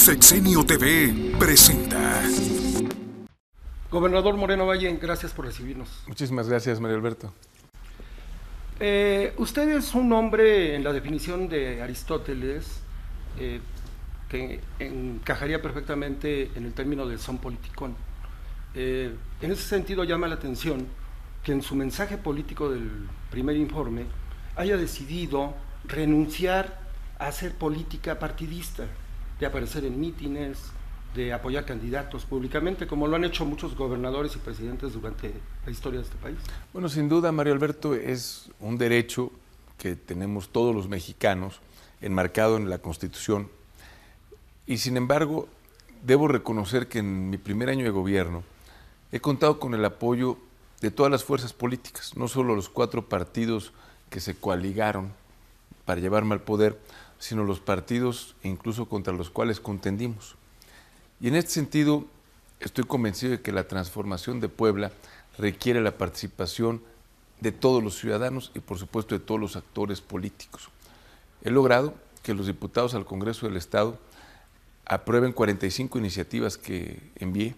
Sexenio TV presenta. Gobernador Moreno Valle, gracias por recibirnos. Muchísimas gracias, Mario Alberto. Usted es un hombre, en la definición de Aristóteles, que encajaría perfectamente en el término de son politicón. En ese sentido llama la atención que en su mensaje político del primer informe haya decidido renunciar a hacer política partidista, de aparecer en mítines, de apoyar candidatos públicamente, como lo han hecho muchos gobernadores y presidentes durante la historia de este país. Bueno, sin duda, Mario Alberto, es un derecho que tenemos todos los mexicanos, enmarcado en la Constitución. Y sin embargo, debo reconocer que en mi primer año de gobierno he contado con el apoyo de todas las fuerzas políticas, no solo los 4 partidos que se coaligaron para llevarme al poder, sino los partidos incluso contra los cuales contendimos. Y en este sentido, estoy convencido de que la transformación de Puebla requiere la participación de todos los ciudadanos y por supuesto de todos los actores políticos. He logrado que los diputados al Congreso del Estado aprueben 45 iniciativas que envié,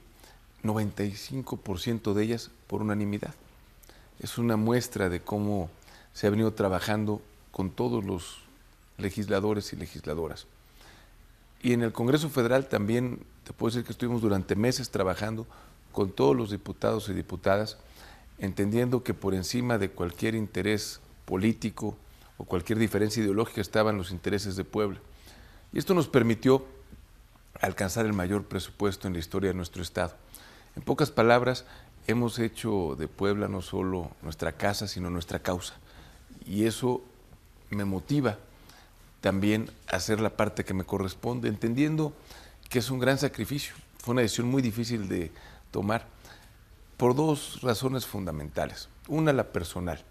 95% de ellas por unanimidad. Es una muestra de cómo se ha venido trabajando con todos los legisladores y legisladoras. Y en el Congreso Federal también te puedo decir que estuvimos durante meses trabajando con todos los diputados y diputadas, entendiendo que por encima de cualquier interés político o cualquier diferencia ideológica estaban los intereses de Puebla. Y esto nos permitió alcanzar el mayor presupuesto en la historia de nuestro estado. En pocas palabras, hemos hecho de Puebla no solo nuestra casa, sino nuestra causa. Y eso me motiva también a hacer la parte que me corresponde, entendiendo que es un gran sacrificio. Fue una decisión muy difícil de tomar por 2 razones fundamentales. Una, la personal.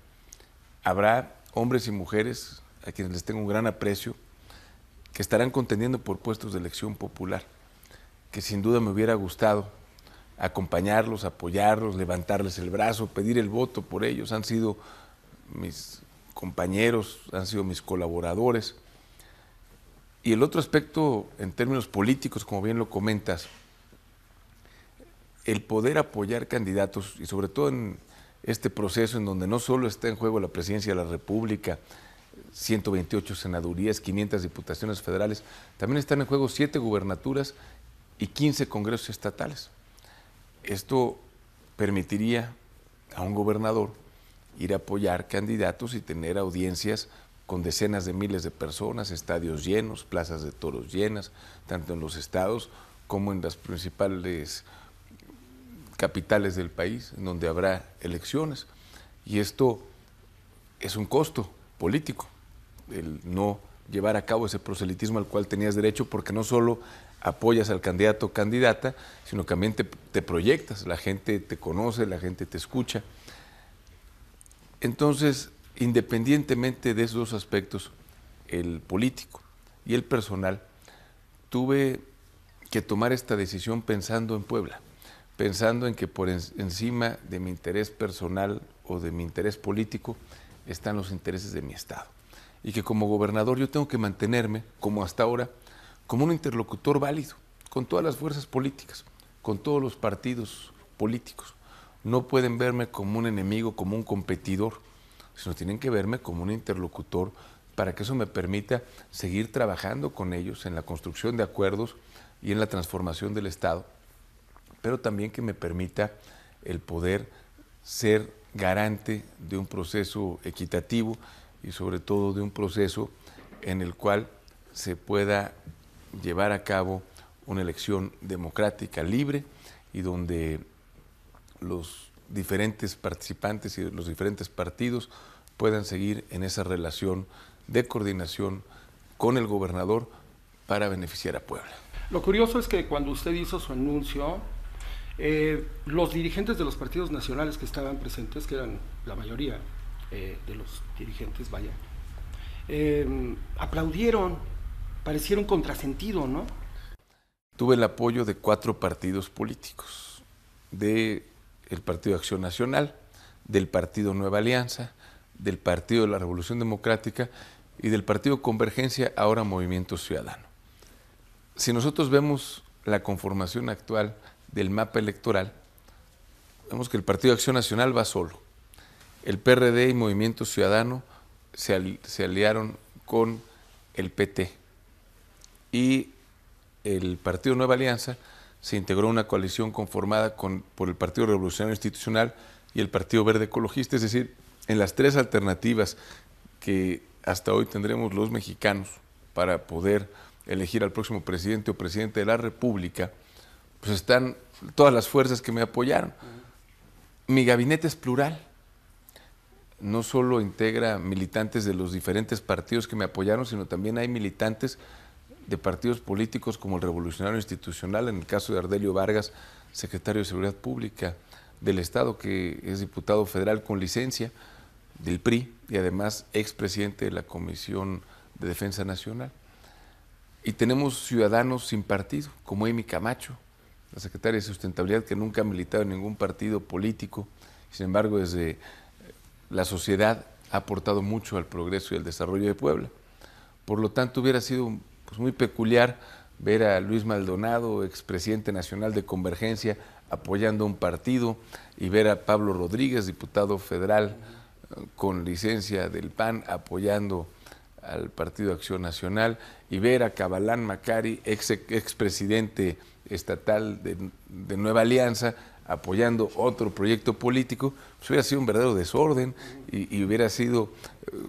Habrá hombres y mujeres a quienes les tengo un gran aprecio que estarán contendiendo por puestos de elección popular, que sin duda me hubiera gustado acompañarlos, apoyarlos, levantarles el brazo, pedir el voto por ellos. Han sido mis compañeros, han sido mis colaboradores. Y el otro aspecto, en términos políticos, como bien lo comentas, el poder apoyar candidatos, y sobre todo en este proceso en donde no solo está en juego la presidencia de la República, 128 senadurías, 500 diputaciones federales, también están en juego 7 gubernaturas y 15 congresos estatales. Esto permitiría a un gobernador ir a apoyar candidatos y tener audiencias con decenas de miles de personas, estadios llenos, plazas de toros llenas, tanto en los estados como en las principales capitales del país, en donde habrá elecciones. Y esto es un costo político, el no llevar a cabo ese proselitismo al cual tenías derecho, porque no solo apoyas al candidato o candidata, sino que también te proyectas, la gente te conoce, la gente te escucha. Entonces, independientemente de esos 2 aspectos, el político y el personal, tuve que tomar esta decisión pensando en Puebla, pensando en que por encima de mi interés personal o de mi interés político están los intereses de mi estado. Y que como gobernador yo tengo que mantenerme, como hasta ahora, como un interlocutor válido con todas las fuerzas políticas, con todos los partidos políticos. No pueden verme como un enemigo, como un competidor, sino tienen que verme como un interlocutor para que eso me permita seguir trabajando con ellos en la construcción de acuerdos y en la transformación del Estado, pero también que me permita el poder ser garante de un proceso equitativo y sobre todo de un proceso en el cual se pueda llevar a cabo una elección democrática, libre, y donde los diferentes participantes y los diferentes partidos puedan seguir en esa relación de coordinación con el gobernador para beneficiar a Puebla. Lo curioso es que cuando usted hizo su anuncio, los dirigentes de los partidos nacionales que estaban presentes, que eran la mayoría de los dirigentes, aplaudieron, pareciera un contrasentido, ¿no? Tuve el apoyo de 4 partidos políticos, del Partido de Acción Nacional, del Partido Nueva Alianza, del Partido de la Revolución Democrática y del Partido Convergencia, ahora Movimiento Ciudadano. Si nosotros vemos la conformación actual del mapa electoral, vemos que el Partido de Acción Nacional va solo. El PRD y Movimiento Ciudadano se aliaron con el PT. Y el Partido Nueva Alianza se integró a una coalición conformada por el Partido Revolucionario Institucional y el Partido Verde Ecologista. Es decir, en las tres alternativas que hasta hoy tendremos los mexicanos para poder elegir al próximo presidente o presidente de la República, pues están todas las fuerzas que me apoyaron. Mi gabinete es plural. No solo integra militantes de los diferentes partidos que me apoyaron, sino también hay militantes de partidos políticos como el Revolucionario Institucional, en el caso de Ardelio Vargas, secretario de Seguridad Pública del Estado, que es diputado federal con licencia del PRI y además expresidente de la Comisión de Defensa Nacional. Y tenemos ciudadanos sin partido, como Amy Camacho, la secretaria de Sustentabilidad, que nunca ha militado en ningún partido político, sin embargo desde la sociedad ha aportado mucho al progreso y al desarrollo de Puebla. Por lo tanto, hubiera sido pues muy peculiar ver a Luis Maldonado, expresidente nacional de Convergencia, apoyando a un partido, y ver a Pablo Rodríguez, diputado federal con licencia del PAN, apoyando al Partido de Acción Nacional, y ver a Cabalán Macari, expresidente estatal de Nueva Alianza, apoyando otro proyecto político. Pues hubiera sido un verdadero desorden y hubiera sido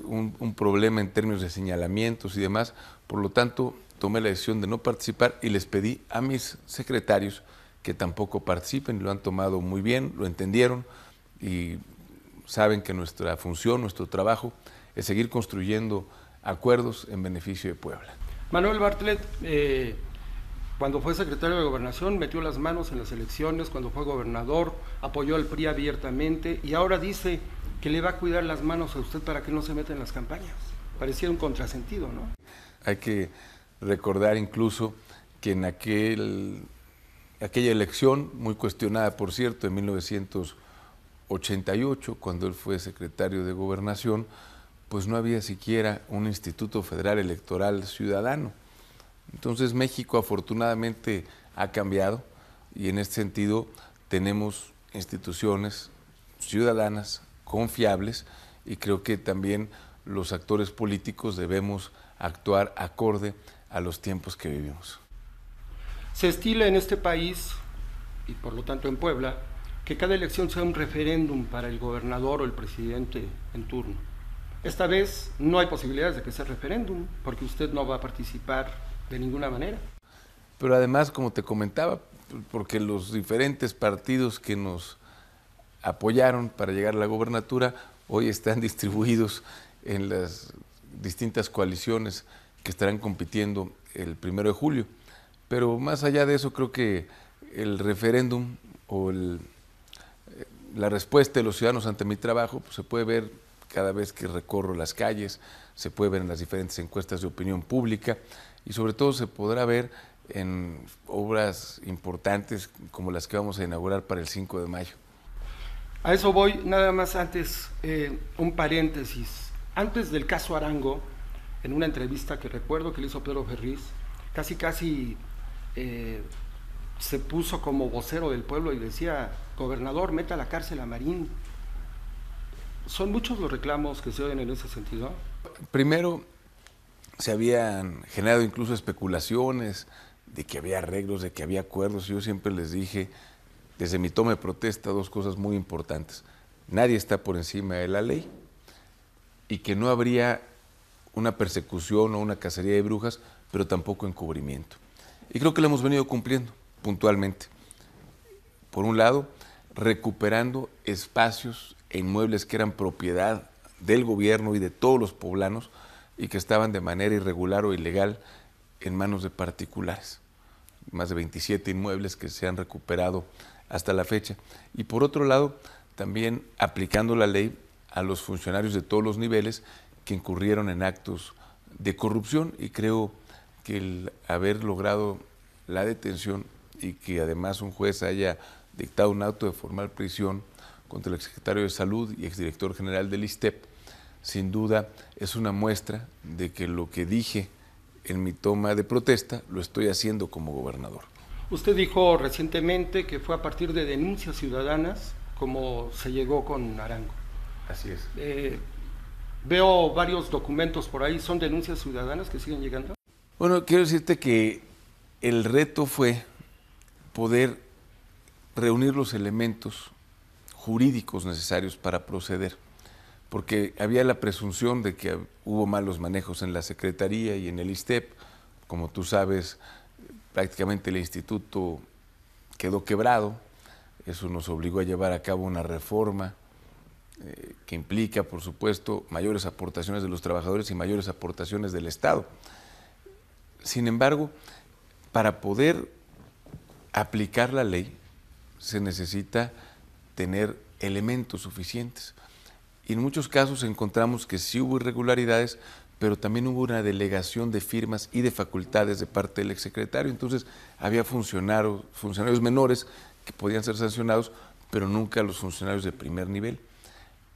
un problema en términos de señalamientos y demás. Por lo tanto, tomé la decisión de no participar y les pedí a mis secretarios que tampoco participen. Lo han tomado muy bien, lo entendieron y saben que nuestra función, nuestro trabajo es seguir construyendo acuerdos en beneficio de Puebla. Manuel Bartlett, cuando fue secretario de Gobernación, metió las manos en las elecciones. Cuando fue gobernador, apoyó al PRI abiertamente, y ahora dice que le va a cuidar las manos a usted para que no se meta en las campañas. Parecía un contrasentido, ¿no? Hay que recordar incluso que en aquella elección, muy cuestionada por cierto, en 1988, cuando él fue secretario de Gobernación, pues no había siquiera un Instituto Federal Electoral Ciudadano. Entonces México afortunadamente ha cambiado y en este sentido tenemos instituciones ciudadanas confiables, y creo que también los actores políticos debemos actuar acorde a los tiempos que vivimos. Se estila en este país, y por lo tanto en Puebla, que cada elección sea un referéndum para el gobernador o el presidente en turno. Esta vez no hay posibilidades de que sea referéndum, porque usted no va a participar de ninguna manera. Pero además, como te comentaba, porque los diferentes partidos que nos apoyaron para llegar a la gobernatura hoy están distribuidos en las distintas coaliciones que estarán compitiendo el 1 de julio. Pero más allá de eso, creo que el referéndum o la respuesta de los ciudadanos ante mi trabajo pues, se puede ver cada vez que recorro las calles, se puede ver en las diferentes encuestas de opinión pública, y sobre todo se podrá ver en obras importantes como las que vamos a inaugurar para el 5 de mayo. A eso voy, nada más antes, un paréntesis. Antes del caso Arango, en una entrevista que recuerdo que le hizo Pedro Ferriz, casi se puso como vocero del pueblo y decía: gobernador, meta a la cárcel a Marín. ¿Son muchos los reclamos que se oyen en ese sentido? Primero, se habían generado incluso especulaciones de que había arreglos, de que había acuerdos. Yo siempre les dije, desde mi toma de protesta, dos cosas muy importantes. Nadie está por encima de la ley, y que no habría una persecución o una cacería de brujas, pero tampoco encubrimiento. Y creo que lo hemos venido cumpliendo puntualmente. Por un lado, recuperando espacios e inmuebles que eran propiedad del gobierno y de todos los poblanos y que estaban de manera irregular o ilegal en manos de particulares. Más de 27 inmuebles que se han recuperado hasta la fecha. Y por otro lado, también aplicando la ley a los funcionarios de todos los niveles que incurrieron en actos de corrupción, y creo que el haber logrado la detención y que además un juez haya dictado un auto de formal prisión contra el exsecretario de Salud y exdirector general del ISSSTEP, sin duda es una muestra de que lo que dije en mi toma de protesta, lo estoy haciendo como gobernador. Usted dijo recientemente que fue a partir de denuncias ciudadanas como se llegó con Arango. Así es. Veo varios documentos por ahí, ¿son denuncias ciudadanas que siguen llegando? Bueno, quiero decirte que el reto fue poder reunir los elementos jurídicos necesarios para proceder, porque había la presunción de que hubo malos manejos en la Secretaría y en el ISTEP. Como tú sabes, prácticamente el instituto quedó quebrado. Eso nos obligó a llevar a cabo una reforma que implica, por supuesto, mayores aportaciones de los trabajadores y mayores aportaciones del Estado. Sin embargo, para poder aplicar la ley se necesita tener elementos suficientes. Y en muchos casos encontramos que sí hubo irregularidades, pero también hubo una delegación de firmas y de facultades de parte del exsecretario. Entonces había funcionarios menores que podían ser sancionados, pero nunca los funcionarios de primer nivel.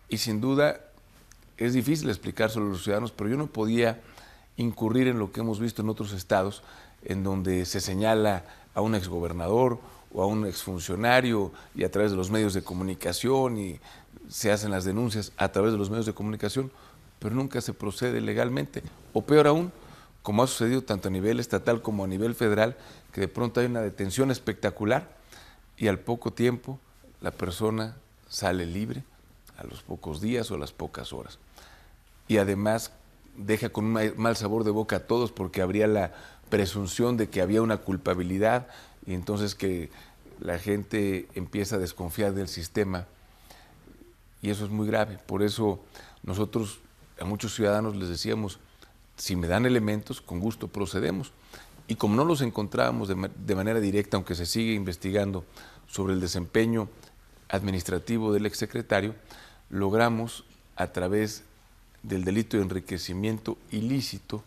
Y sin duda es difícil explicárselo a los ciudadanos, pero yo no podía incurrir en lo que hemos visto en otros estados, en donde se señala a un exgobernador o a un exfuncionario y a través de los medios de comunicación, y se hacen las denuncias a través de los medios de comunicación, pero nunca se procede legalmente. O peor aún, como ha sucedido tanto a nivel estatal como a nivel federal, que de pronto hay una detención espectacular y al poco tiempo la persona sale libre, a los pocos días o a las pocas horas. Y además deja con un mal sabor de boca a todos, porque habría la presunción de que había una culpabilidad, y entonces que la gente empieza a desconfiar del sistema, y eso es muy grave. Por eso nosotros a muchos ciudadanos les decíamos, si me dan elementos, con gusto procedemos. Y como no los encontrábamos de manera directa, aunque se sigue investigando sobre el desempeño administrativo del exsecretario, logramos a través del delito de enriquecimiento ilícito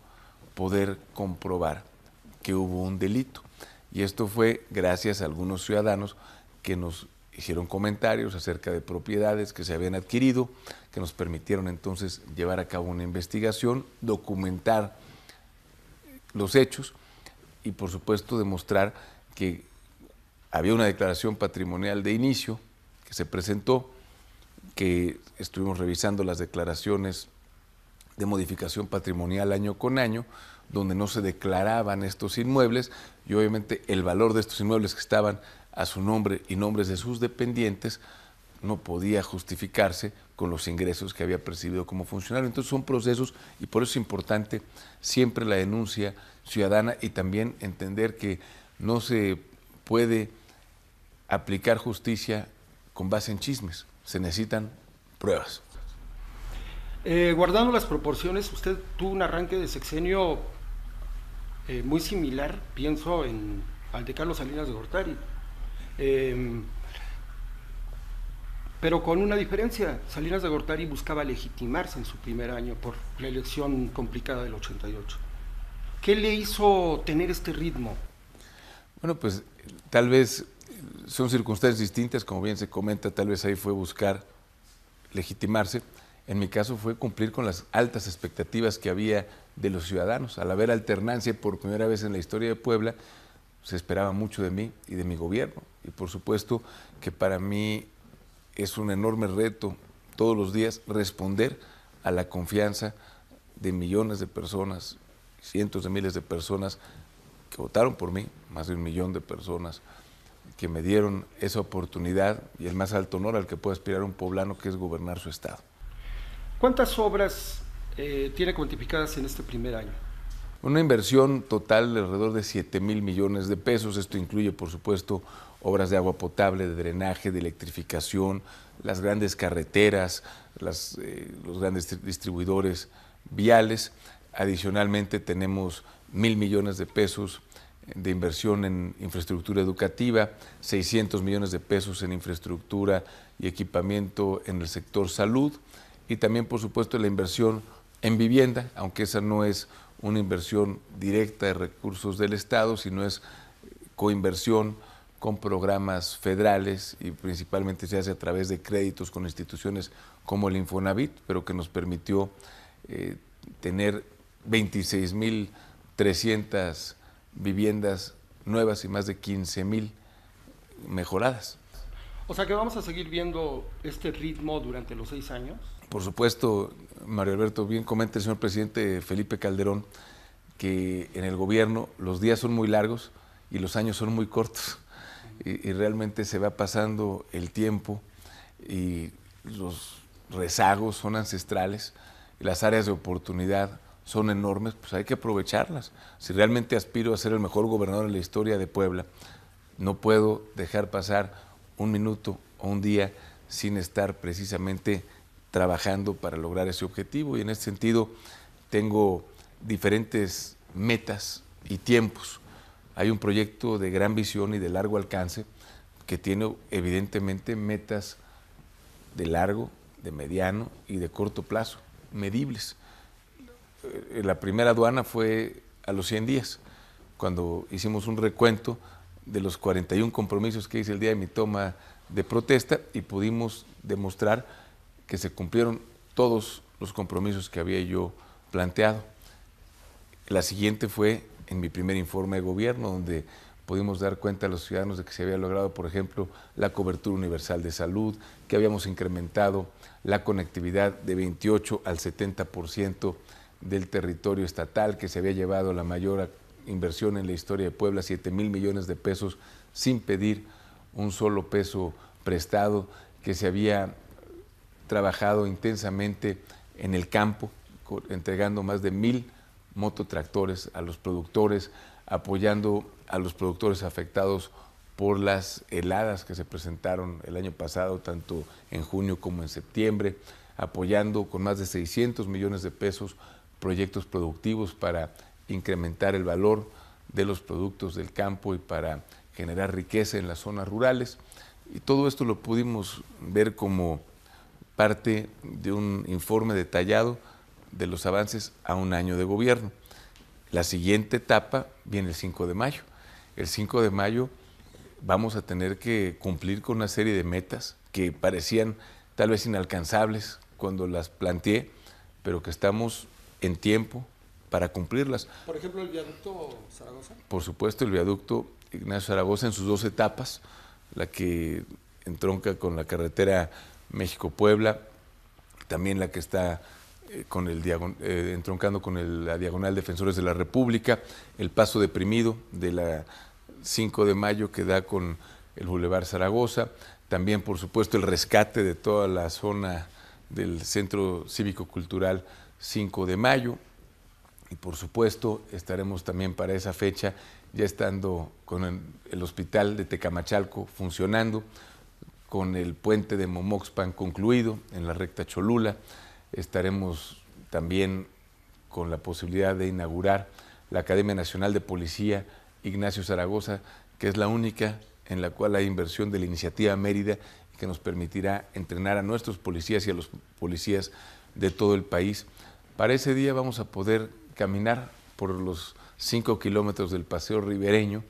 poder comprobar que hubo un delito. Y esto fue gracias a algunos ciudadanos que nos hicieron comentarios acerca de propiedades que se habían adquirido, que nos permitieron entonces llevar a cabo una investigación, documentar los hechos y por supuesto demostrar que había una declaración patrimonial de inicio que se presentó, que estuvimos revisando las declaraciones de modificación patrimonial año con año, donde no se declaraban estos inmuebles, y obviamente el valor de estos inmuebles que estaban a su nombre y nombres de sus dependientes no podía justificarse con los ingresos que había percibido como funcionario. Entonces son procesos, y por eso es importante siempre la denuncia ciudadana, y también entender que no se puede aplicar justicia con base en chismes, se necesitan pruebas. Guardando las proporciones, usted tuvo un arranque de sexenio muy similar, pienso, al de Carlos Salinas de Gortari. Pero con una diferencia: Salinas de Gortari buscaba legitimarse en su primer año por la elección complicada del 88. ¿Qué le hizo tener este ritmo? Bueno, pues tal vez son circunstancias distintas, como bien se comenta, tal vez ahí fue buscar legitimarse. En mi caso fue cumplir con las altas expectativas que había de los ciudadanos. Al haber alternancia por primera vez en la historia de Puebla, se esperaba mucho de mí y de mi gobierno. Y por supuesto que para mí es un enorme reto todos los días responder a la confianza de millones de personas, cientos de miles de personas que votaron por mí, más de 1 millón de personas que me dieron esa oportunidad y el más alto honor al que puede aspirar un poblano, que es gobernar su estado. ¿Cuántas obras tiene cuantificadas en este primer año? Una inversión total de alrededor de 7,000 millones de pesos. Esto incluye, por supuesto, obras de agua potable, de drenaje, de electrificación, las grandes carreteras, los grandes distribuidores viales. Adicionalmente tenemos 1,000 millones de pesos de inversión en infraestructura educativa, 600 millones de pesos en infraestructura y equipamiento en el sector salud, y también, por supuesto, la inversión en vivienda, aunque esa no es una inversión directa de recursos del Estado, sino es coinversión con programas federales, y principalmente se hace a través de créditos con instituciones como el Infonavit, pero que nos permitió tener 26,000 300 viviendas nuevas y más de 15,000 mejoradas. O sea que vamos a seguir viendo este ritmo durante los 6 años. Por supuesto, Mario Alberto, bien comenta el señor presidente Felipe Calderón que en el gobierno los días son muy largos y los años son muy cortos y realmente se va pasando el tiempo y los rezagos son ancestrales y las áreas de oportunidad son enormes, pues hay que aprovecharlas. Si realmente aspiro a ser el mejor gobernador en la historia de Puebla, no puedo dejar pasar un minuto o un día sin estar precisamente trabajando para lograr ese objetivo, y en ese sentido tengo diferentes metas y tiempos. Hay un proyecto de gran visión y de largo alcance que tiene evidentemente metas de largo, de mediano y de corto plazo, medibles. La primera aduana fue a los 100 días, cuando hicimos un recuento de los 41 compromisos que hice el día de mi toma de protesta y pudimos demostrar que se cumplieron todos los compromisos que había yo planteado. La siguiente fue en mi primer informe de gobierno, donde pudimos dar cuenta a los ciudadanos de que se había logrado, por ejemplo, la cobertura universal de salud, que habíamos incrementado la conectividad de 28 al 70% del territorio estatal, que se había llevado la mayor inversión en la historia de Puebla, 7,000 millones de pesos, sin pedir un solo peso prestado, que se había trabajado intensamente en el campo, entregando más de 1,000 mototractores a los productores, apoyando a los productores afectados por las heladas que se presentaron el año pasado, tanto en junio como en septiembre, apoyando con más de 600 millones de pesos proyectos productivos para incrementar el valor de los productos del campo y para generar riqueza en las zonas rurales. Y todo esto lo pudimos ver como parte de un informe detallado de los avances a un año de gobierno. La siguiente etapa viene el 5 de mayo. El 5 de mayo vamos a tener que cumplir con una serie de metas que parecían tal vez inalcanzables cuando las planteé, pero que estamos en tiempo para cumplirlas. Por ejemplo, el viaducto Zaragoza. Por supuesto, el viaducto Ignacio Zaragoza en sus 2 etapas, la que entronca con la carretera México-Puebla, también la que está entroncando con la diagonal Defensores de la República, el paso deprimido de la 5 de mayo que da con el Boulevard Zaragoza, también por supuesto el rescate de toda la zona del Centro Cívico-Cultural 5 de mayo, y por supuesto estaremos también para esa fecha ya estando con el hospital de Tecamachalco funcionando, con el puente de Momoxpan concluido en la recta Cholula. Estaremos también con la posibilidad de inaugurar la Academia Nacional de Policía Ignacio Zaragoza, que es la única en la cual hay inversión de la Iniciativa Mérida, que nos permitirá entrenar a nuestros policías y a los policías de todo el país. Para ese día vamos a poder caminar por los 5 kilómetros del Paseo Ribereño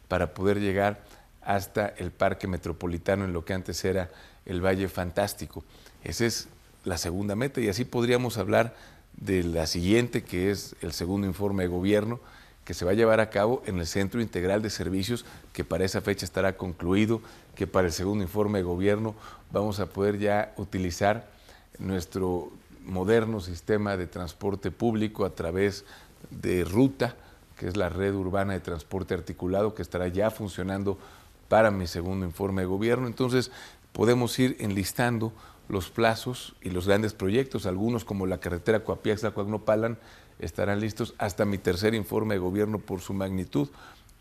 para poder llegar hasta el Parque Metropolitano, en lo que antes era el Valle Fantástico. Esa es la segunda meta, y así podríamos hablar de la siguiente, que es el segundo informe de gobierno, que se va a llevar a cabo en el Centro Integral de Servicios, que para esa fecha estará concluido, que para el segundo informe de gobierno vamos a poder ya utilizar nuestro moderno sistema de transporte público a través de Ruta, que es la red urbana de transporte articulado, que estará ya funcionando para mi segundo informe de gobierno. Entonces podemos ir enlistando los plazos y los grandes proyectos, algunos como la carretera Coapiaxtla-Coagnopalan estarán listos hasta mi tercer informe de gobierno por su magnitud,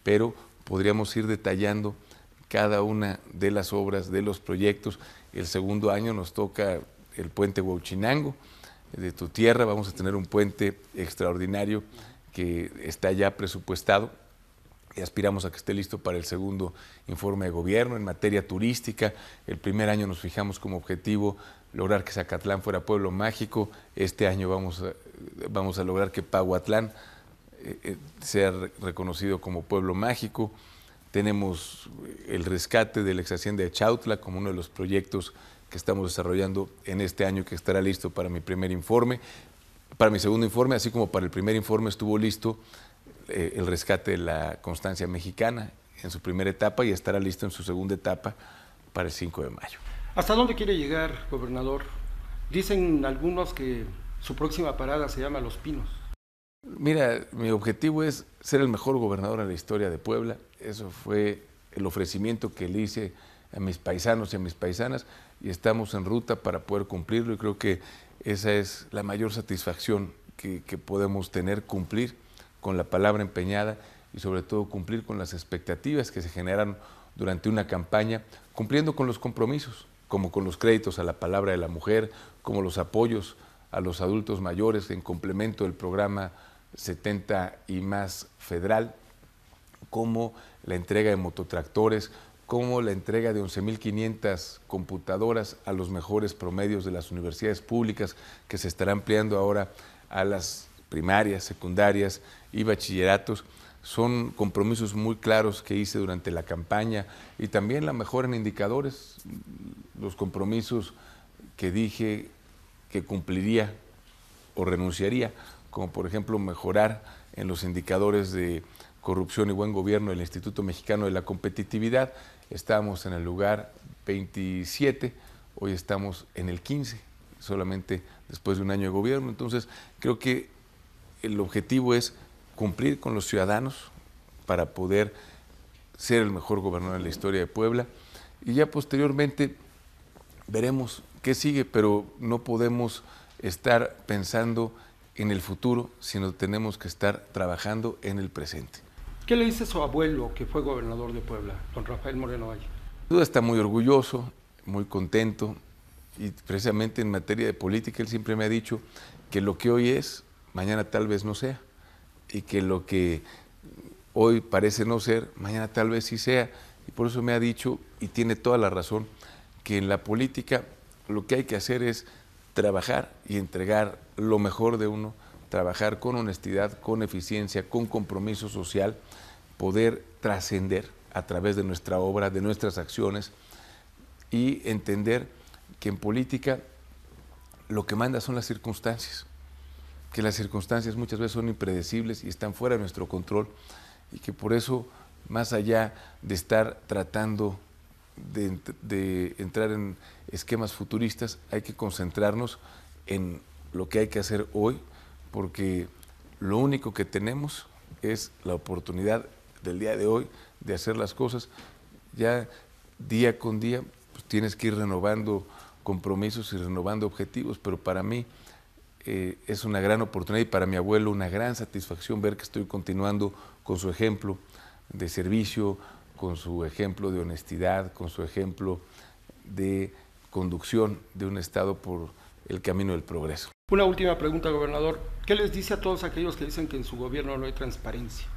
pero podríamos ir detallando cada una de las obras, de los proyectos. El segundo año nos toca el puente Huauchinango, de tu tierra vamos a tener un puente extraordinario que está ya presupuestado y aspiramos a que esté listo para el segundo informe de gobierno. En materia turística, el primer año nos fijamos como objetivo lograr que Zacatlán fuera pueblo mágico. Este año vamos a lograr que Pahuatlán sea reconocido como pueblo mágico. Tenemos el rescate de la ex hacienda de Chautla como uno de los proyectos que estamos desarrollando en este año, que estará listo para mi primer informe, para mi segundo informe, así como para el primer informe estuvo listo el rescate de la constancia mexicana en su primera etapa y estará listo en su segunda etapa para el 5 de mayo. ¿Hasta dónde quiere llegar, gobernador? Dicen algunos que su próxima parada se llama Los Pinos. Mira, mi objetivo es ser el mejor gobernador en la historia de Puebla. Eso fue el ofrecimiento que le hice a mis paisanos y a mis paisanas y estamos en ruta para poder cumplirlo y creo que esa es la mayor satisfacción que podemos tener, cumplir con la palabra empeñada y sobre todo cumplir con las expectativas que se generan durante una campaña, cumpliendo con los compromisos, como con los créditos a la palabra de la mujer, como los apoyos a los adultos mayores en complemento del programa 70 y más federal, como la entrega de mototractores, como la entrega de 11.500 computadoras a los mejores promedios de las universidades públicas que se estará ampliando ahora a las primarias, secundarias y bachilleratos. Son compromisos muy claros que hice durante la campaña y también la mejora en indicadores, los compromisos que dije que cumpliría o renunciaría, como por ejemplo mejorar en los indicadores de corrupción y buen gobierno del Instituto Mexicano de la Competitividad. Estábamos en el lugar 27, hoy estamos en el 15, solamente después de un año de gobierno. Entonces, creo que el objetivo es cumplir con los ciudadanos para poder ser el mejor gobernador en la historia de Puebla. Y ya posteriormente veremos qué sigue, pero no podemos estar pensando en el futuro, sino tenemos que estar trabajando en el presente. ¿Qué le dice su abuelo, que fue gobernador de Puebla, don Rafael Moreno Valle? Sin duda está muy orgulloso, muy contento, y precisamente en materia de política él siempre me ha dicho que lo que hoy es, mañana tal vez no sea, y que lo que hoy parece no ser, mañana tal vez sí sea, y por eso me ha dicho, y tiene toda la razón, que en la política lo que hay que hacer es trabajar y entregar lo mejor de uno, trabajar con honestidad, con eficiencia, con compromiso social, poder trascender a través de nuestra obra, de nuestras acciones y entender que en política lo que manda son las circunstancias, que las circunstancias muchas veces son impredecibles y están fuera de nuestro control y que por eso, más allá de estar tratando de entrar en esquemas futuristas, hay que concentrarnos en lo que hay que hacer hoy, porque lo único que tenemos es la oportunidad del día de hoy de hacer las cosas. Ya día con día pues, tienes que ir renovando compromisos y renovando objetivos, pero para mí es una gran oportunidad y para mi abuelo una gran satisfacción ver que estoy continuando con su ejemplo de servicio, con su ejemplo de honestidad, con su ejemplo de conducción de un Estado por el camino del progreso. Una última pregunta, gobernador. ¿Qué les dice a todos aquellos que dicen que en su gobierno no hay transparencia?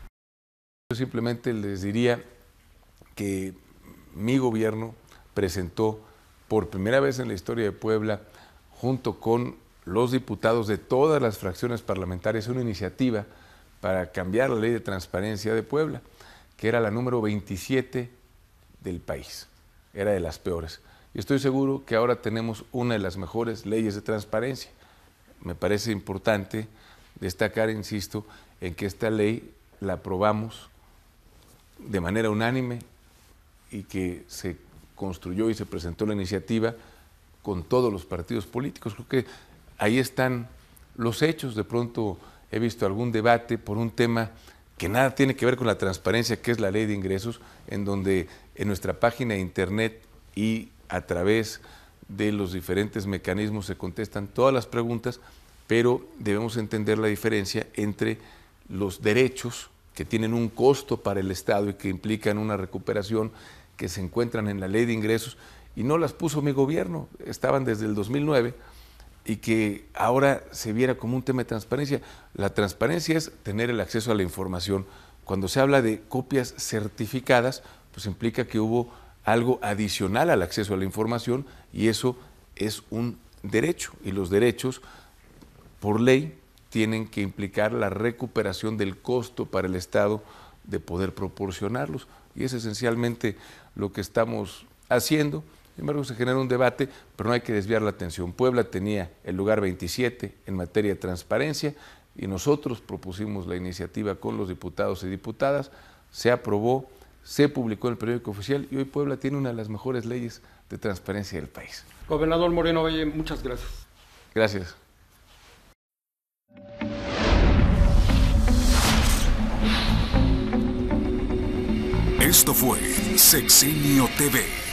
Yo simplemente les diría que mi gobierno presentó por primera vez en la historia de Puebla, junto con los diputados de todas las fracciones parlamentarias, una iniciativa para cambiar la ley de transparencia de Puebla, que era la número 27 del país, era de las peores. Y estoy seguro que ahora tenemos una de las mejores leyes de transparencia. Me parece importante destacar, insisto, en que esta ley la aprobamos de manera unánime y que se construyó y se presentó la iniciativa con todos los partidos políticos. Creo que ahí están los hechos. De pronto he visto algún debate por un tema que nada tiene que ver con la transparencia, que es la ley de ingresos, en donde en nuestra página de internet y a través de los diferentes mecanismos se contestan todas las preguntas, pero debemos entender la diferencia entre los derechos que tienen un costo para el Estado y que implican una recuperación, que se encuentran en la ley de ingresos y no las puso mi gobierno, estaban desde el 2009 y que ahora se viera como un tema de transparencia. La transparencia es tener el acceso a la información. Cuando se habla de copias certificadas, pues implica que hubo algo adicional al acceso a la información y eso es un derecho y los derechos por ley tienen que implicar la recuperación del costo para el Estado de poder proporcionarlos y es esencialmente lo que estamos haciendo. Sin embargo, se genera un debate, pero no hay que desviar la atención. Puebla tenía el lugar 27 en materia de transparencia y nosotros propusimos la iniciativa con los diputados y diputadas, se aprobó, se publicó en el periódico oficial y hoy Puebla tiene una de las mejores leyes de transparencia del país. Gobernador Moreno Valle, muchas gracias. Gracias. Esto fue Sexenio TV.